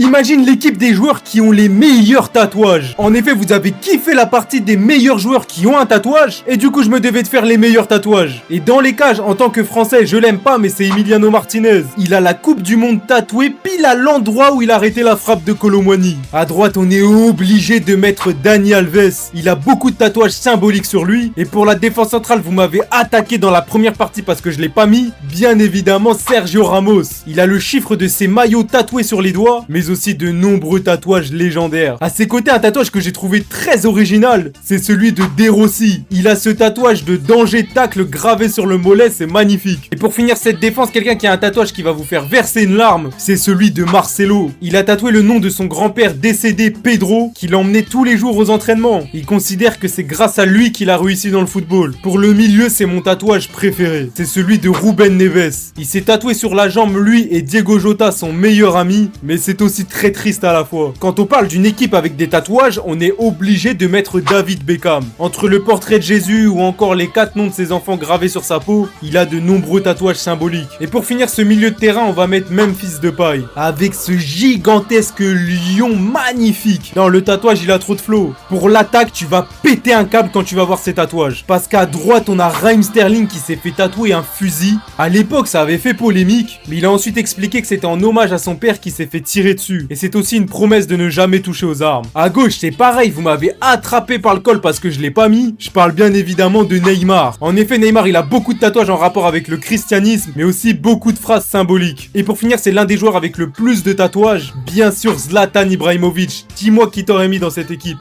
Imagine l'équipe des joueurs qui ont les meilleurs tatouages. En effet, vous avez kiffé la partie des meilleurs joueurs qui ont un tatouage, et du coup je me devais de faire les meilleurs tatouages. Et dans les cages, en tant que français, je l'aime pas, mais c'est Emiliano Martinez. Il a la coupe du monde tatouée pile à l'endroit où il a arrêté la frappe de Kolo Muani. À droite, on est obligé de mettre Dani Alves. Il a beaucoup de tatouages symboliques sur lui. Et pour la défense centrale, vous m'avez attaqué dans la première partie parce que je l'ai pas mis. Bien évidemment, Sergio Ramos. Il a le chiffre de ses maillots tatoués sur les doigts, mais aussi de nombreux tatouages légendaires. À ses côtés, un tatouage que j'ai trouvé très original, c'est celui de De Rossi. Il a ce tatouage de danger tacle gravé sur le mollet, c'est magnifique. Et pour finir cette défense, quelqu'un qui a un tatouage qui va vous faire verser une larme, c'est celui de Marcelo. Il a tatoué le nom de son grand-père décédé, Pedro, qui l'emmenait tous les jours aux entraînements. Il considère que c'est grâce à lui qu'il a réussi dans le football. Pour le milieu, c'est mon tatouage préféré. C'est celui de Ruben Neves. Il s'est tatoué sur la jambe, lui et Diego Jota, son meilleur ami, mais c'est aussi très triste à la fois. Quand on parle d'une équipe avec des tatouages, on est obligé de mettre David Beckham. Entre le portrait de Jésus ou encore les 4 noms de ses enfants gravés sur sa peau, il a de nombreux tatouages symboliques. Et pour finir ce milieu de terrain, on va mettre Memphis Depay, avec ce gigantesque lion magnifique. Non, le tatouage, il a trop de flow. Pour l'attaque, tu vas péter un câble quand tu vas voir ces tatouages. Parce qu'à droite, on a Raheem Sterling qui s'est fait tatouer un fusil. À l'époque, ça avait fait polémique, mais il a ensuite expliqué que c'était en hommage à son père qui s'est fait tirer dessus. Et c'est aussi une promesse de ne jamais toucher aux armes. À gauche, c'est pareil, vous m'avez attrapé par le col parce que je l'ai pas mis. Je parle bien évidemment de Neymar. En effet, Neymar, il a beaucoup de tatouages en rapport avec le christianisme, mais aussi beaucoup de phrases symboliques. Et pour finir, c'est l'un des joueurs avec le plus de tatouages, bien sûr Zlatan Ibrahimovic. Dis-moi qui t'aurait mis dans cette équipe.